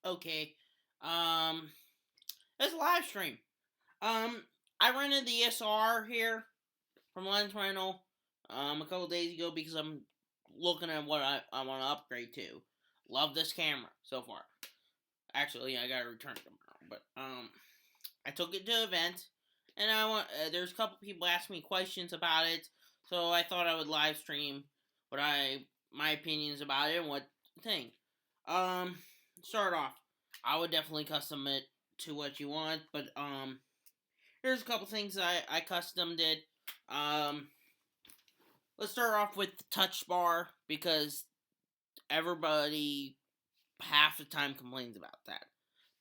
Okay. Um, it's a live stream. I rented the SR here from Lens Rental a couple days ago because I'm looking at what I want to upgrade to. Love this camera so far. Actually, I gotta return it tomorrow, but I took it to an event, and there's a couple people asking me questions about it, so I thought I would live stream my opinions about it and what I think. Um, Start off, I would definitely custom it to what you want, but here's a couple things I customed it. Um, let's start off with the touch bar because everybody half the time complains about that.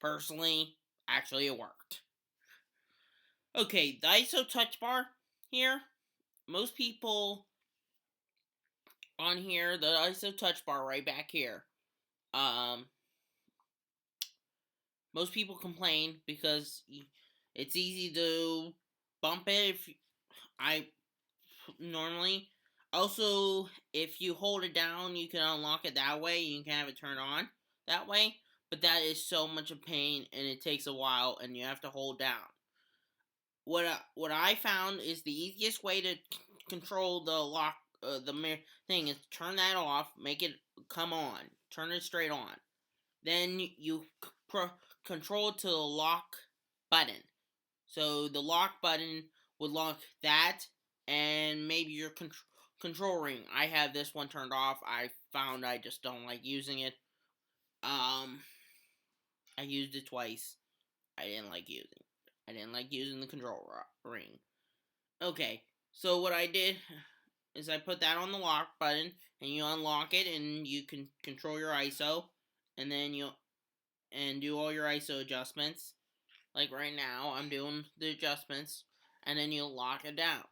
Personally, actually, it worked. Okay, the ISO touch bar here. Most people on here, the ISO touch bar right back here. Um, Most people complain because it's easy to bump it. I normally also, if you hold it down, you can unlock it that way. You can have it turned on that way. But that is so much a pain, and it takes a while, and you have to hold down. What I found is the easiest way to control the lock, thing is turn that off, make it come on, turn it straight on. Then you control it to the lock button. So the lock button would lock that, and maybe your control ring. I have this one turned off. I found I just don't like using it. Um, I used it twice. I didn't like using. I didn't like using the control ring. Okay, so what I did is I put that on the lock button, and you unlock it, and you can control your ISO, and then you do all your ISO adjustments. Like right now, I'm doing the adjustments, and then you lock it down.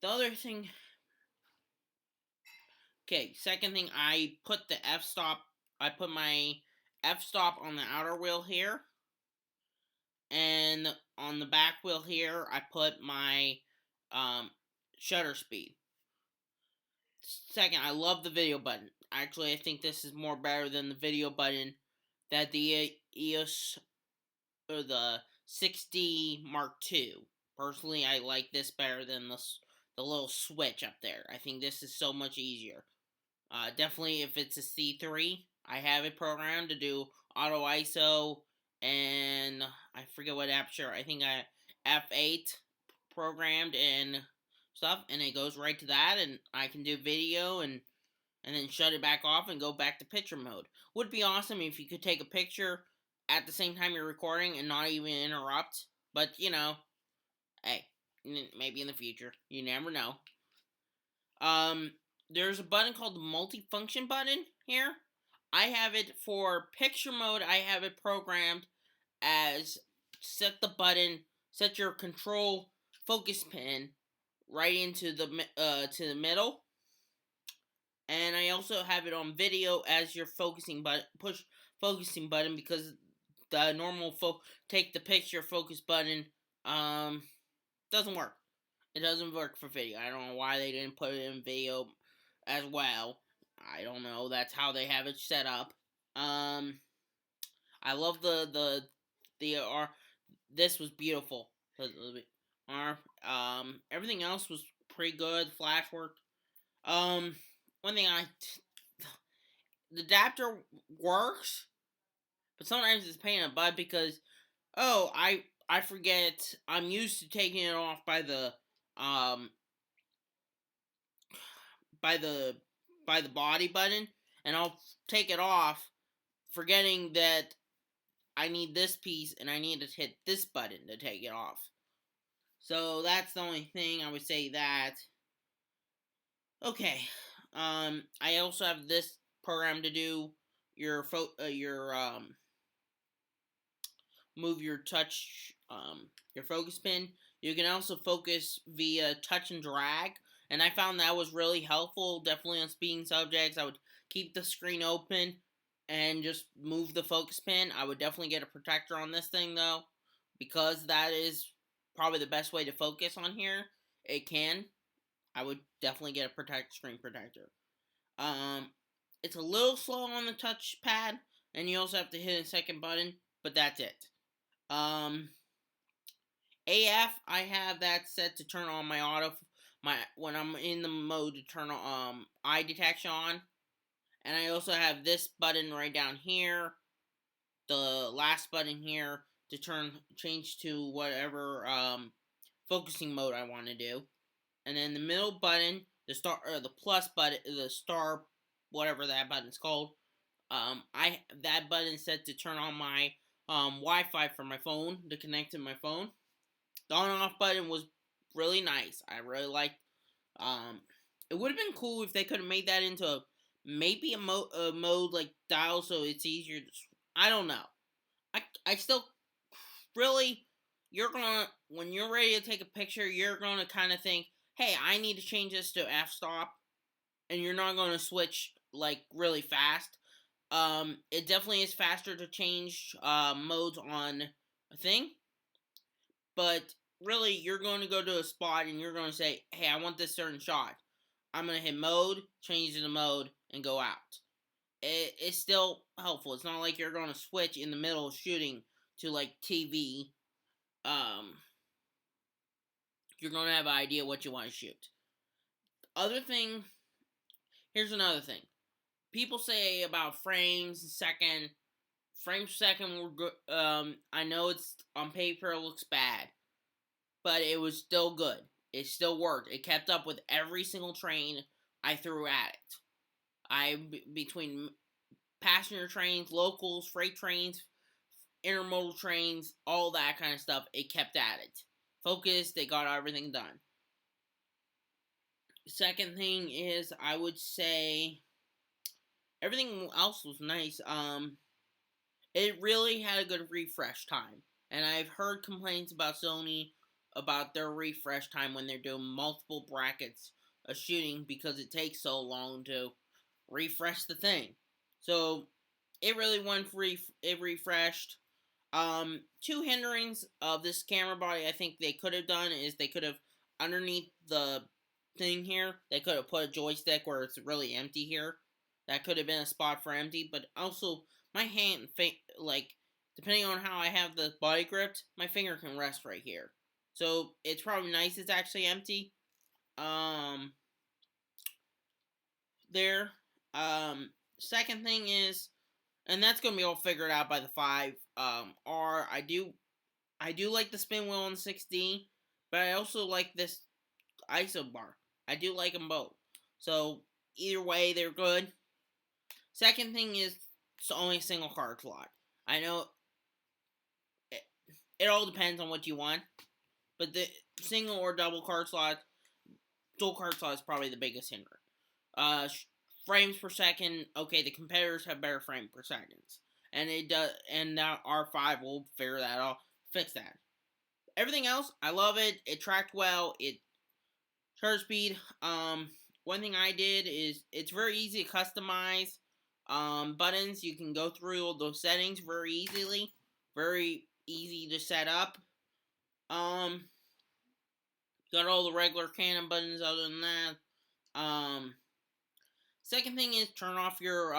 The other thing, okay, second thing, I put the f-stop. I put my f-stop on the outer wheel here, and on the back wheel here, I put my shutter speed. Second, I love the video button. Actually, I think this is more better than the video button that the EOS or the 60 Mark II. Personally, I like this better than the little switch up there. I think this is so much easier. Definitely, if it's a C3, I have it programmed to do auto ISO and I forget what aperture. I think I f8 programmed and stuff, and it goes right to that, and I can do video and then shut it back off and go back to picture mode. Would be awesome if you could take a picture at the same time you're recording and not even interrupt. But hey, maybe in the future, you never know. Um, there's a button called the multifunction button here. I have it for picture mode. I have it programmed as set your control focus pin right into the to the middle, and I also have it on video as your push focusing button because the normal take the picture focus button doesn't work. It doesn't work for video. I don't know why they didn't put it in video as well. I don't know. That's how they have it set up. I love the this was beautiful. Everything else was pretty good. Flash worked. Um, One thing the adapter works, but sometimes it's a pain in the butt because I forget. I'm used to taking it off um by the by the body button, and I'll take it off, forgetting that I need this piece and I need to hit this button to take it off. So that's the only thing I would say that. Okay, I also have this program to do your move your focus pin. You can also focus via touch and drag, and I found that was really helpful. Definitely on speeding subjects, I would keep the screen open and just move the focus pin. I would definitely get a protector on this thing though, because that is probably the best way to focus on here. It can. I would definitely get a screen protector. Um, it's a little slow on the touchpad, and you also have to hit a second button, but that's it. AF, I have that set to turn on my when I'm in the mode to turn eye detection on, and I also have this button right down here, the last button here to change to whatever focusing mode I want to do, and then the middle button, the plus button, the star, whatever that button's called. That button set to turn on my Wi-Fi for my phone to connect to my phone. The on and off button was really nice. I really liked. It would have been cool if they could have made that into maybe a mode like dial, so it's easier. I don't know. I still really, when you're ready to take a picture, you're gonna kind of think, hey, I need to change this to f-stop, and you're not gonna switch like really fast. It definitely is faster to change modes on a thing, but really, you're going to go to a spot and you're going to say, hey, I want this certain shot. I'm going to hit mode, change the mode, and go out. It's still helpful. It's not like you're going to switch in the middle of shooting to like TV. You're going to have an idea what you want to shoot. Here's another thing. People say about frames per second. Frames per second were good. I know it's on paper it looks bad, but it was still good. It still worked. It kept up with every single train I threw at it. Between passenger trains, locals, freight trains, intermodal trains, all that kind of stuff, it kept at it. Focused, they got everything done. Second thing is, I would say everything else was nice. It really had a good refresh time. And I've heard complaints about Sony about their refresh time when they're doing multiple brackets of shooting because it takes so long to refresh the thing. So it really it refreshed. Two hinderings of this camera body I think they could have done is they could have underneath the thing here, they could have put a joystick where it's really empty here. That could have been a spot for empty, but also my hand, like, depending on how I have the body gripped, my finger can rest right here. So, it's probably nice it's actually empty. There. Second thing is, and that's going to be all figured out by the 5R. I do like the spin wheel on the 6D, but I also like this ISO bar. I do like them both. So, either way, they're good. Second thing is, it's only a single card slot. I know it all depends on what you want, but the single or double card slot, dual card slot is probably the biggest hindrance. Frames per second, okay, the competitors have better frame per seconds, and it does, and now R5 will figure that out, fix that. Everything else, I love it. It tracked well. It shutter speed. One thing I did is it's very easy to customize. Buttons, you can go through all those settings very easily. Very easy to set up. Got all the regular Canon buttons other than that. Second thing is turn off your,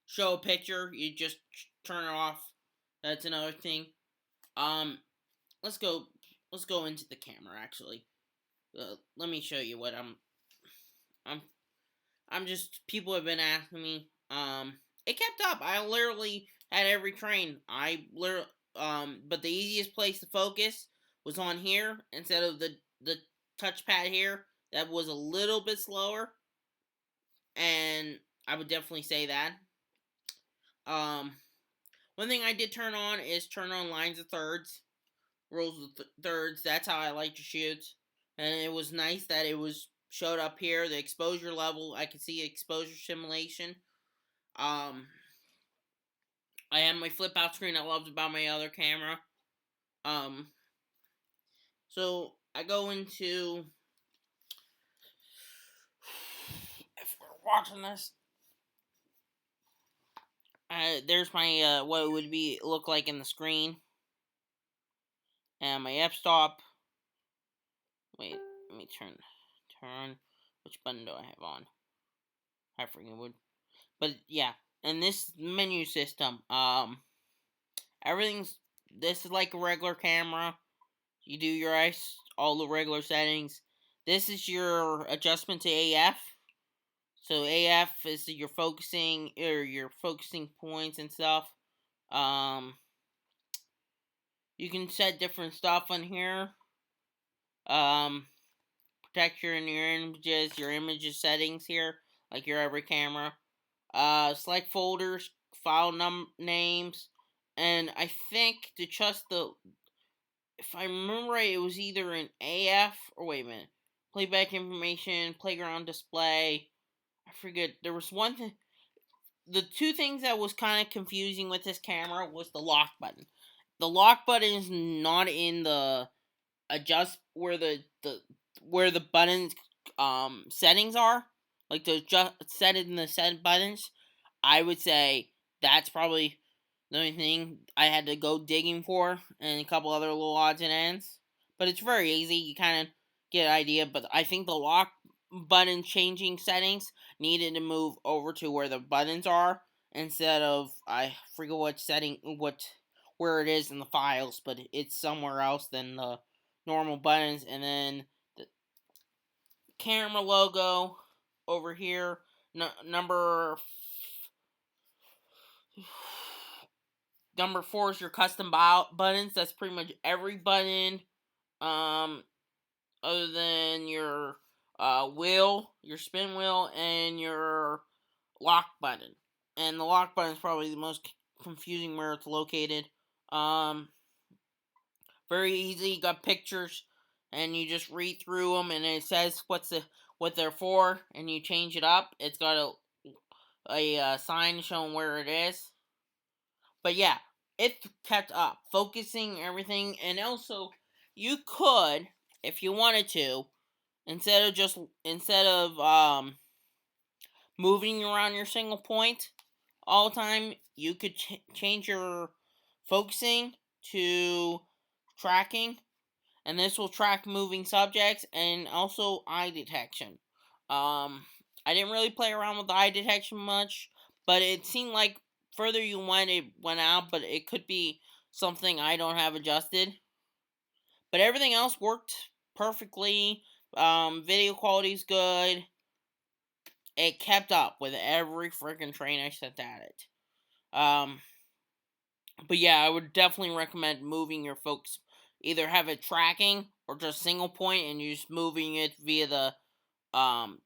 show a picture. You just turn it off. That's another thing. Let's go into the camera, actually. Let me show you what I'm just, people have been asking me. It kept up. I literally had every train. But the easiest place to focus was on here instead of the touchpad here. That was a little bit slower, and I would definitely say that. One thing I did turn on lines of thirds, rules of thirds. That's how I like to shoot, and it was nice that it showed up here. The exposure level, I could see exposure simulation. I had my flip out screen I loved about my other camera. So I go into, if we're watching this, there's my what it would look like in the screen, and my f-stop. Wait, let me turn. Which button do I have on? I forget what. But yeah, and this menu system, this is like a regular camera. You do your all the regular settings. This is your adjustment to AF. So AF is your focusing or your focusing points and stuff. You can set different stuff on here. Protect your images settings here, like your every camera. Select folders, file names, and I think to trust if I remember right, it was either an AF or wait a minute, playback information, playground display. I forget. There was one thing. The two things that was kind of confusing with this camera was the lock button. The lock button is not in the adjust where the buttons settings are, like the just set in the set buttons. I would say that's probably the only thing I had to go digging for, and a couple other little odds and ends. But it's very easy. You kind of get an idea. But I think the lock button changing settings needed to move over to where the buttons are instead of I forget where it is in the files, but it's somewhere else than the normal buttons. And then the camera logo over here, number 4 is your custom buttons. That's pretty much every button, other than your your spin wheel, and your lock button. And the lock button is probably the most confusing where it's located. Very easy. You got pictures, and you just read through them, and it says what they're for, and you change it up. It's got a sign showing where it is. But yeah, it kept up, focusing everything, and also you could, if you wanted to, instead of moving around your single point all the time, you could change your focusing to tracking, and this will track moving subjects and also eye detection. I didn't really play around with eye detection much, but it seemed like further you went, it went out, but it could be something I don't have adjusted. But everything else worked perfectly. Video quality's good. It kept up with every freaking train I set at it. But yeah, I would definitely recommend moving your focus. Either have it tracking or just single point, and you're just moving it via the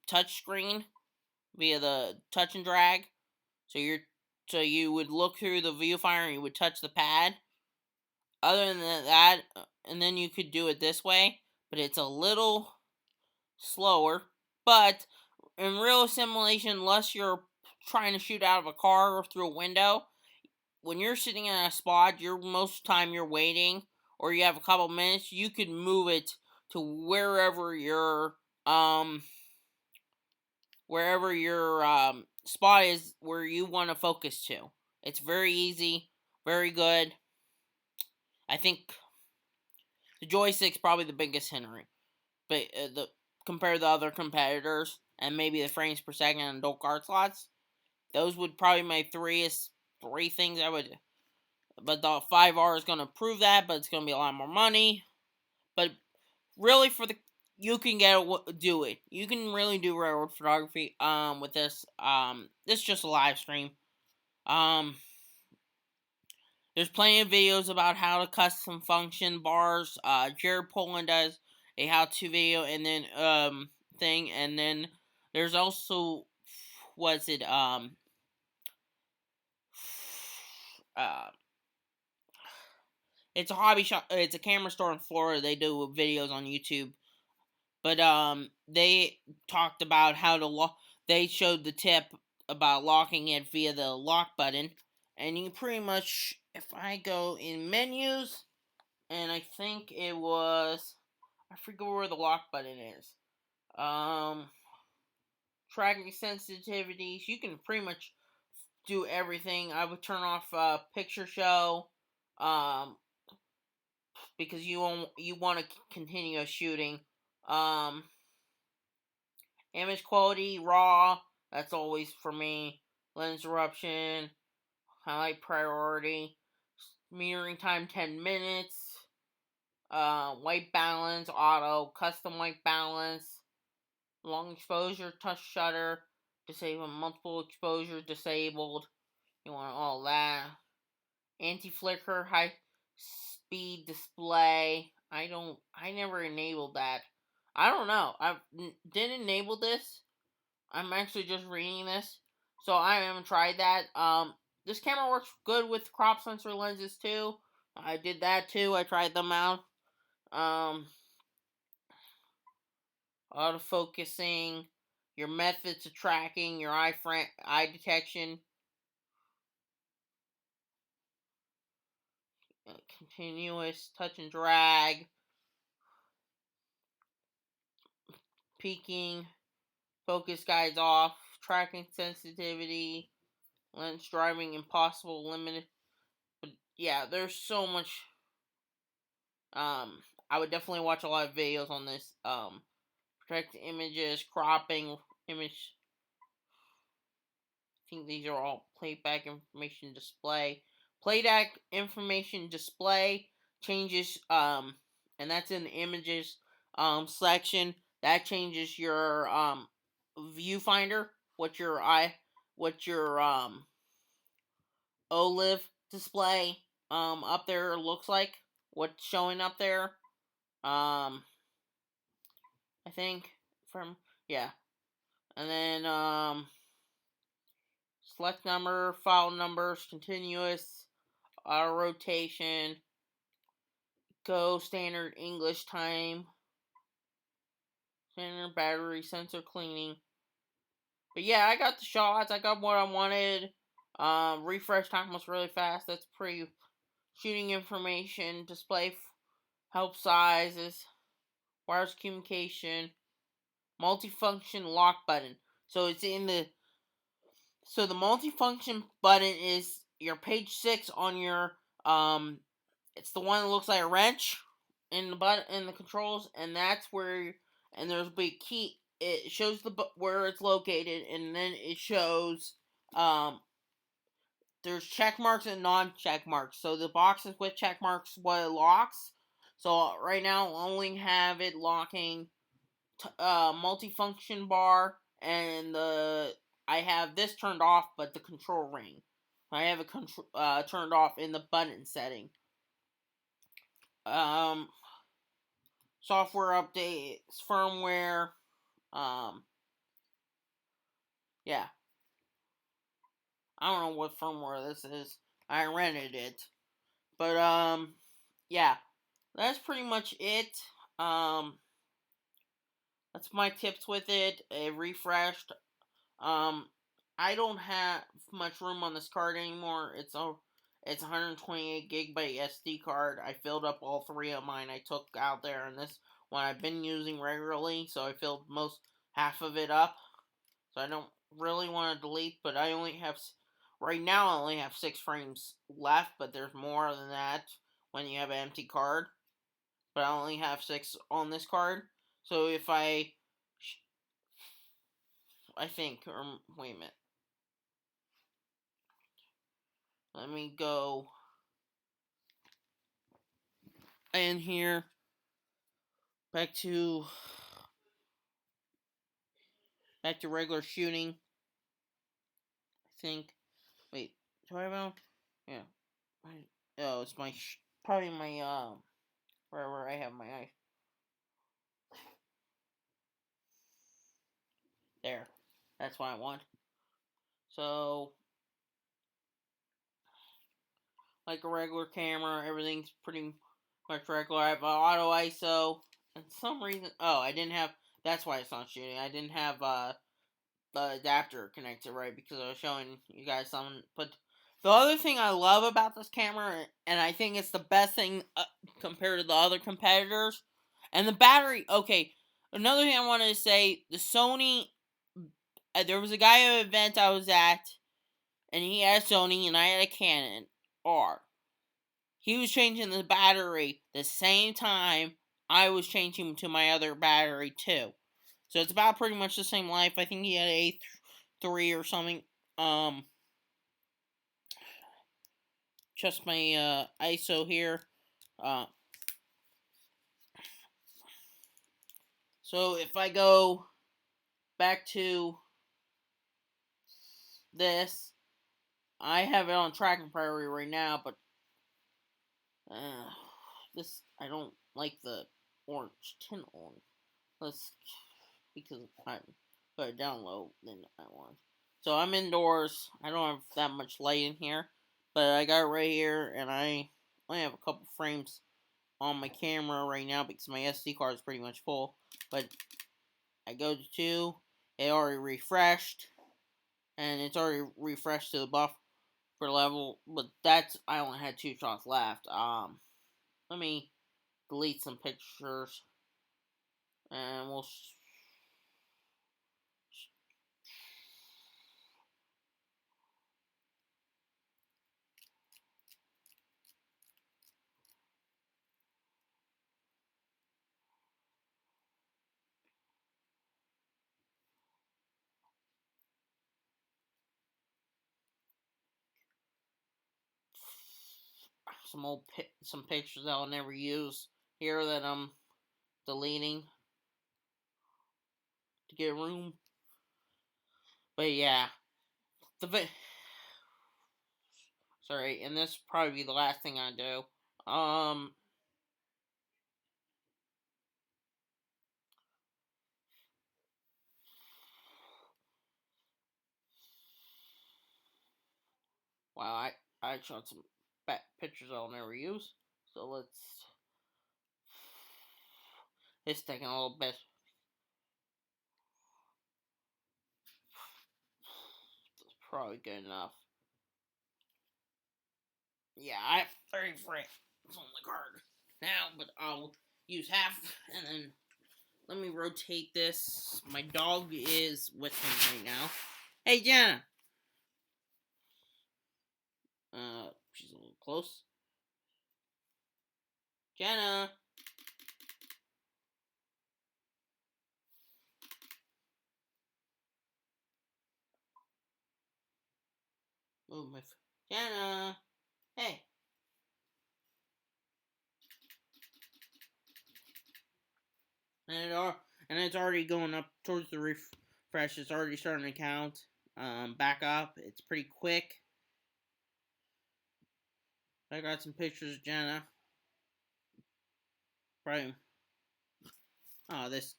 touch screen, via the touch and drag. So you would look through the viewfinder and you would touch the pad. Other than that, and then you could do it this way, but it's a little slower. But in real simulation, unless you're trying to shoot out of a car or through a window, when you're sitting in a spot, most of the time you're waiting, or you have a couple minutes, you could move it to wherever your spot is where you want to focus to. It's very easy, very good. I think the joystick's probably the biggest hindrance, but compared to other competitors, and maybe the frames per second and dual card slots, those would probably my three things I would. But the 5R is going to prove that, but it's going to be a lot more money. But really, you can do it. You can really do railroad photography with this. This is just a live stream. There's plenty of videos about how to custom function bars. Jared Poland does a how-to video, and then thing, and then there's also it's a hobby shop. It's a camera store in Florida. They do videos on YouTube, but they talked about how to lock. They showed the tip about locking it via the lock button, and you pretty much, if I go in menus, and I think it was, I forget where the lock button is. Tracking sensitivities. You can pretty much do everything. I would turn off picture show, because you want to continue shooting. Image quality raw. That's always for me. lens eruption, highlight priority, mirroring time 10 minutes, white balance, auto, custom white balance, long exposure, touch shutter, disable multiple exposure, disabled. You want all that. Anti-flicker, high speed display. I never enabled that. I don't know. I didn't enable this. I'm actually just reading this. So I haven't tried that. This camera works good with crop sensor lenses too. I did that too. I tried them out. Autofocusing, your methods of tracking, your eye detection, continuous touch and drag, peaking, focus guides off, tracking sensitivity, lens driving impossible limited. But yeah, there's so much. I would definitely watch a lot of videos on this. Protect images, cropping image. I think these are all playback information display. Playback information display changes, and that's in the images section. That changes your viewfinder, what your OLED display up there looks like, what's showing up there. I think from yeah, and then select number, file numbers, continuous, auto rotation, go standard English time, standard battery, sensor cleaning. But yeah, I got the shots. I got what I wanted. Refresh time was really fast. That's pretty. Shooting information, display help sizes, wireless communication, multifunction lock button. So it's in the So the multifunction button is your page 6 on your it's the one that looks like a wrench in the button in the controls, and that's where and there's a big key. It shows where it's located, and then it shows there's check marks and non-check marks. So the boxes with check marks what it locks. So right now I only have it locking multifunction bar, and I have this turned off, but the control ring I have it turned off in the button setting. Software updates, firmware, yeah. I don't know what firmware this is. I rented it, but yeah, that's pretty much it. That's my tips with it. It refreshed. I don't have much room on this card anymore. It's 128 gigabyte SD card. I filled up all 3 of mine I took out there, and this one I've been using regularly, so I filled half of it up. So I don't really want to delete, but I only have right now I only have 6 frames left, but there's more than that when you have an empty card. But I only have 6 on this card. So if I think, or wait a minute. Let me go in here. Back to regular shooting. I think. Wait, do I have Yeah. Oh, it's my probably my wherever I have my eye. There. That's what I want. So, like a regular camera, everything's pretty much regular. I have auto ISO. And some reason, I didn't have. That's why it's not shooting. I didn't have the adapter connected right because I was showing you guys something. But the other thing I love about this camera, and I think it's the best thing compared to the other competitors, and the battery. Okay, another thing I wanted to say: the Sony. There was a guy at an event I was at, and he had a Sony, and I had a Canon R. He was changing the battery the same time I was changing to my other battery too. So it's about pretty much the same life. I think he had a 3 or something. just my ISO here. So if I go back to this, I have it on tracking priority right now, but this, I don't like the orange tint on. Let's, because I put it down low than I want. So I'm indoors. I don't have that much light in here, but I got it right here, and I only have a couple frames on my camera right now because my SD card is pretty much full. But I go to 2, it already refreshed, and it's already refreshed to the buffer level. But that's, I only had 2 shots left. Let me delete some pictures, and we'll some pictures that I'll never use here that I'm deleting to get room. But yeah, sorry, and this will probably be the last thing I do. Wow, I shot some pictures I'll never use. So let's. It's taking a little bit. It's probably good enough. Yeah, I have 30 frames on the card now, but I'll use half, and then let me rotate this. My dog is with me right now. Hey, Jenna. She's a little close. Jenna. Move my. Jenna. Hey. And it's already going up towards the refresh. It's already starting to count. Back up. It's pretty quick. I got some pictures of Jenna. Probably. Oh, this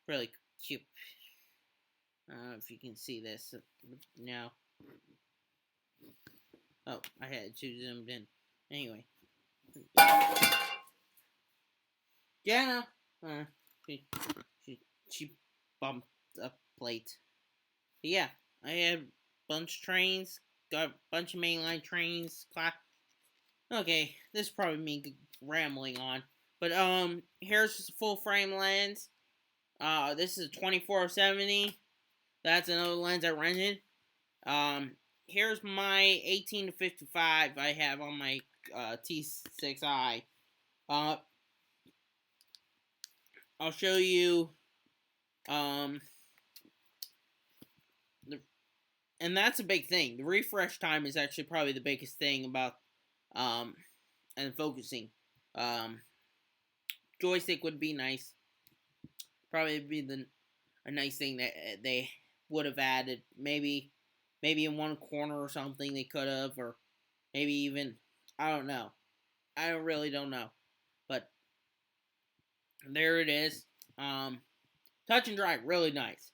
really cute. I don't know if you can see this. No. Oh, I had to zoomed in. Anyway. Jenna! She bumped a plate. But yeah, I had a bunch of trains. Got a bunch of mainline trains. Okay, this is probably me rambling on. But, here's a full frame lens. This is a 24-70. That's another lens I rented. Here's my 18 to 55 I have on my T6i. I'll show you. And that's a big thing. The refresh time is actually probably the biggest thing about and focusing. Joystick would be nice. Probably be a nice thing that they would have added. Maybe in one corner or something they could have, or maybe even, I don't know. I really don't know. But there it is. Touch and drag, really nice.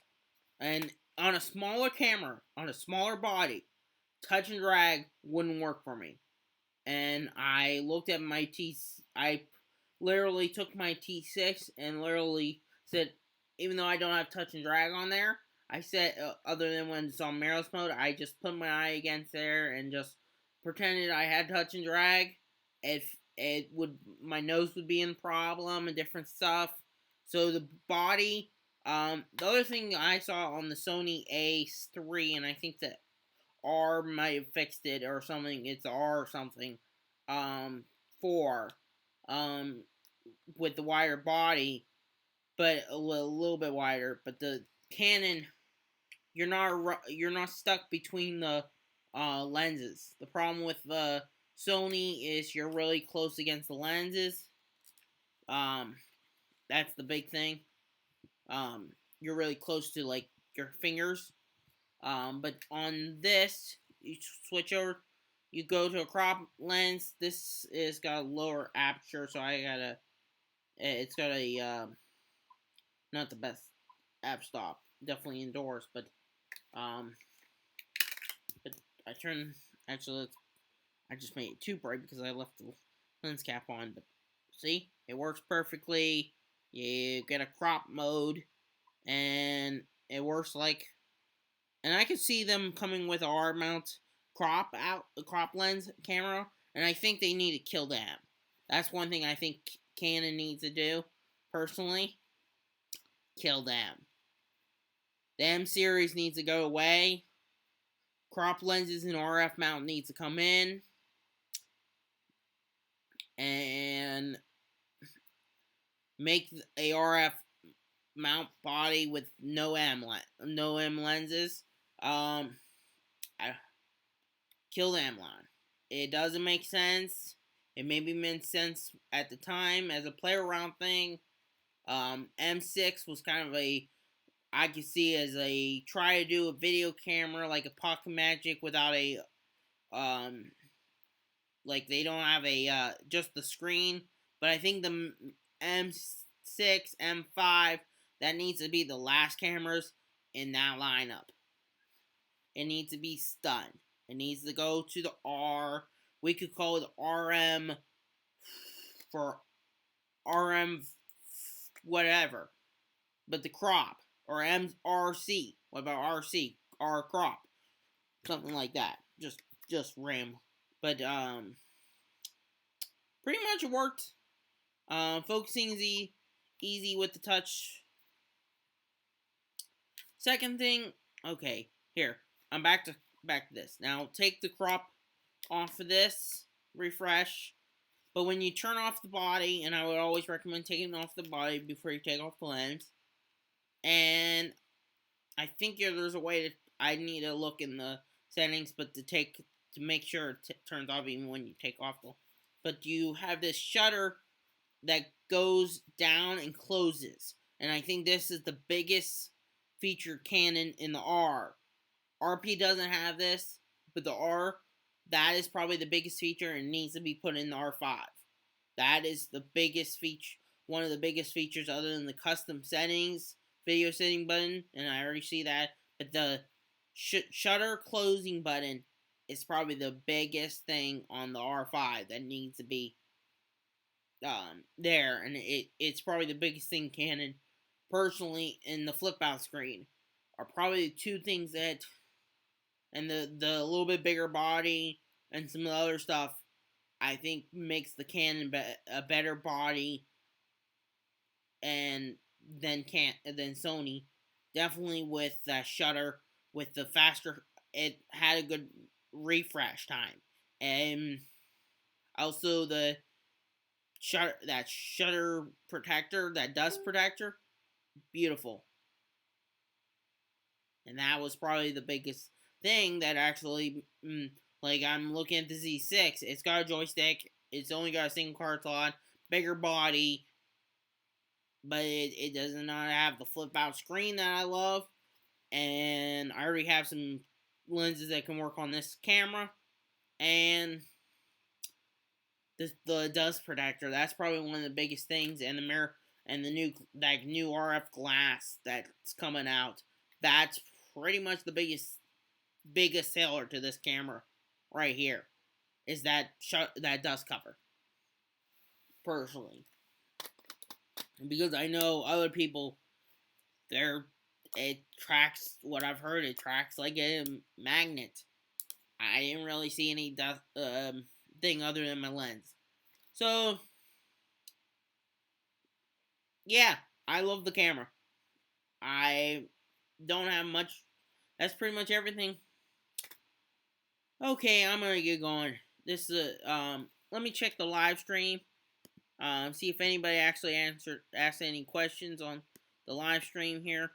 And on a smaller camera, on a smaller body, touch and drag wouldn't work for me. And I looked at my I literally took my T6 and literally said, even though I don't have touch and drag on there, I said, other than when it's on mirrorless mode, I just put my eye against there and just pretended I had touch and drag. If it would, my nose would be in problem and different stuff. So the body, the other thing I saw on the Sony A3, and I think that R might have fixed it or something. It's R or something. 4. With the wider body, but a little bit wider. But the Canon you're not stuck between the lenses. The problem with the Sony is you're really close against the lenses. Um, that's the big thing. You're really close to like your fingers. But on this, you switch over. You go to a crop lens. This is got a lower aperture, so I gotta. It's got a not the best app stop. Definitely indoors, um, but I turn. Actually, I just made it too bright because I left the lens cap on. But see, it works perfectly. You get a crop mode, and it works like. And I could see them coming with a R mount crop lens camera, and I think they need to kill them. That's one thing I think Canon needs to do, personally. Kill them. The M series needs to go away. Crop lenses and RF mount needs to come in. And make a RF mount body with no M lenses. Kill the M line. It doesn't make sense. It maybe made sense at the time as a play around thing. M6 was kind of I could see as a try to do a video camera like a Pocket Magic without a like they don't have a just the screen. But I think the M6, M5, that needs to be the last cameras in that lineup. It needs to be stunned. It needs to go to the R. We could call it RM for RM whatever. But the crop. Or MRC. What about RC? R crop. Something like that. Just ram. But pretty much it worked. Focusing is easy with the touch. Second thing, okay, here. I'm back to this. Now take the crop off of this, refresh. But when you turn off the body, and I would always recommend taking off the body before you take off the lens. And I think there's a way to. I need to look in the settings, but to make sure it turns off even when you take off the. But you have this shutter that goes down and closes, and I think this is the biggest feature Canon in the R. RP doesn't have this, but the R, that is probably the biggest feature and needs to be put in the R5. That is the biggest feature, one of the biggest features other than the custom settings, video setting button, and I already see that. But the shutter closing button is probably the biggest thing on the R5 that needs to be there, and it's probably the biggest thing Canon, personally, in the flip out screen, are probably the two things that, and the little bit bigger body and some of the other stuff, I think makes the Canon a better body, and than Sony, definitely with that shutter, with the faster, it had a good refresh time, and also the shutter protector, that dust protector, beautiful. And that was probably the biggest thing that actually, like I'm looking at the Z6, it's got a joystick, it's only got a single card slot, bigger body, but it does not have the flip out screen that I love, and I already have some lenses that can work on this camera, and the dust protector, that's probably one of the biggest things, and the mirror, and the new RF glass that's coming out, that's pretty much the biggest seller to this camera right here, is that dust cover, personally, because I know other people, it tracks, what I've heard, it tracks like a magnet. I didn't really see any dust thing other than my lens. So yeah, I love the camera. I don't have much. That's pretty much everything. Okay, I'm gonna get going. This is let me check the live stream. See if anybody actually asked any questions on the live stream here.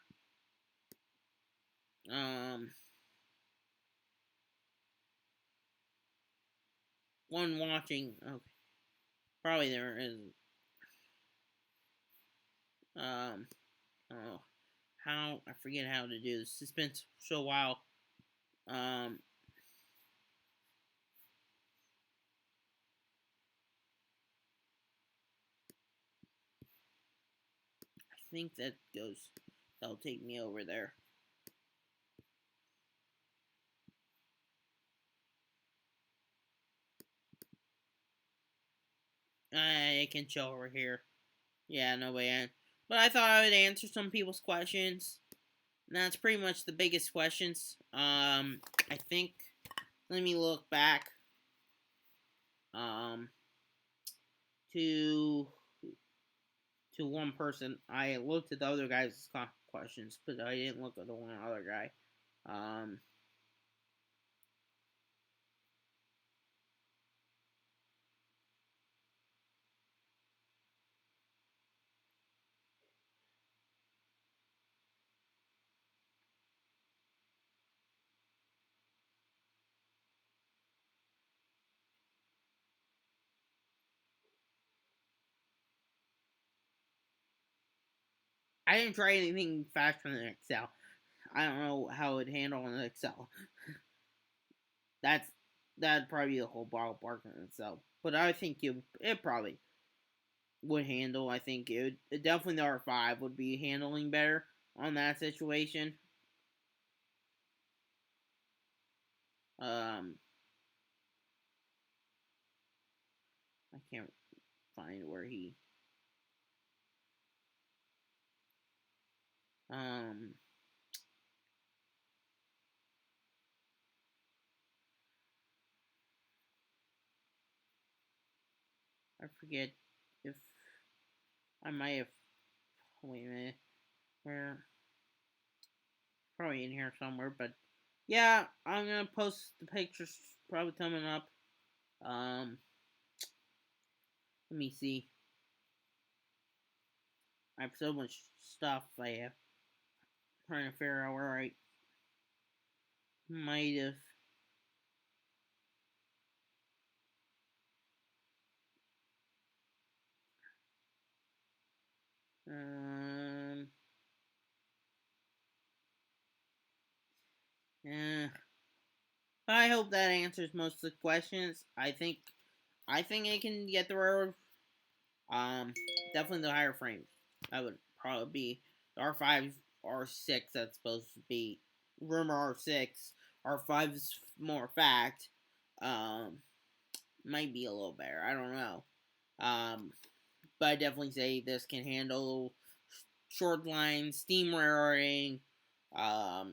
one watching. Okay, probably there is. Oh, how I forget how to do this. It's been so while. Um, I think that goes. That'll take me over there. I can show over here. Yeah, no way. But I thought I would answer some people's questions. And that's pretty much the biggest questions. I think. Let me look back. Um, to one person. I looked at the other guy's questions, but I didn't look at the one other guy. I didn't try anything faster than Excel. I don't know how it would handle in Excel. That'd probably be the whole ballpark in itself. But I think it probably would handle. I think it would, definitely the R5 would be handling better on that situation. Um, I can't find where he. Um, I forget if I might have. Wait a minute. Where? Probably in here somewhere, but yeah, I'm gonna post the pictures probably coming up. Let me see. I have so much stuff I have trying to figure out where I might have. Um, yeah. I hope that answers most of the questions. I think it can get the railroad. Definitely the higher frames. That would probably be the R5, R6. That's supposed to be rumor R6. R5 is more fact. Might be a little better. I don't know. But I definitely say this can handle short lines, steam railroading, a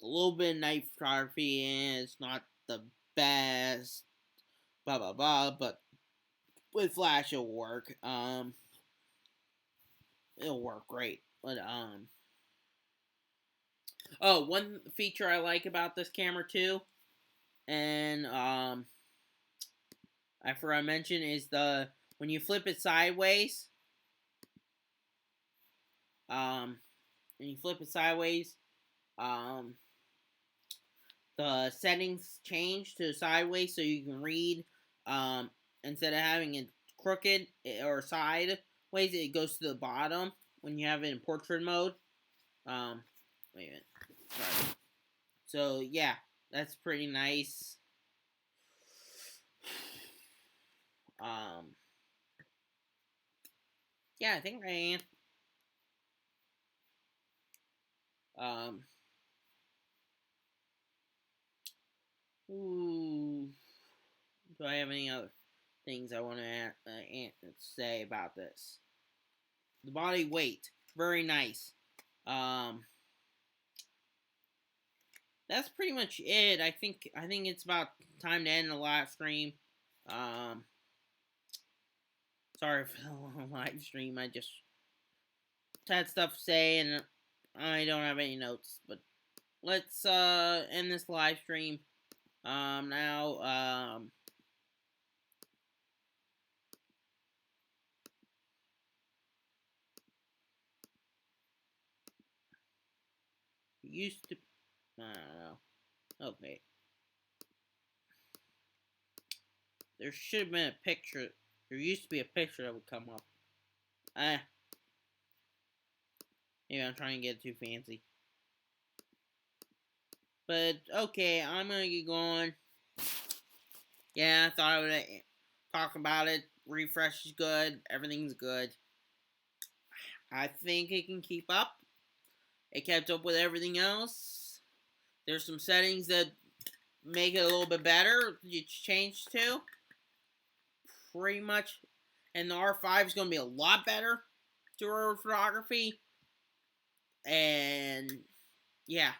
little bit of night photography, and it's not the best, blah blah blah. But with Flash, it'll work. It'll work great. But oh, one feature I like about this camera too, and I forgot to mention is the when you flip it sideways, when you flip it sideways, um, the settings change to sideways so you can read. Instead of having it crooked or sideways, it goes to the bottom when you have it in portrait mode. Wait a minute. Sorry. So yeah, that's pretty nice. Yeah, I think I am. Ooh. Do I have any other things I want to say about this? The body weight, very nice. That's pretty much it. I think it's about time to end the live stream. Um, sorry for the long live stream. I just had stuff to say and I don't have any notes. But let's end this live stream. Now used to... I don't know. Okay. There should have been a picture. There used to be a picture that would come up. Maybe I'm trying to get too fancy. But, okay, I'm gonna get going. Yeah, I thought I would talk about it. Refresh is good. Everything's good. I think it can keep up. It kept up with everything else. There's some settings that make it a little bit better. You change to. Pretty much. And the R5 is going to be a lot better to our photography. And, yeah.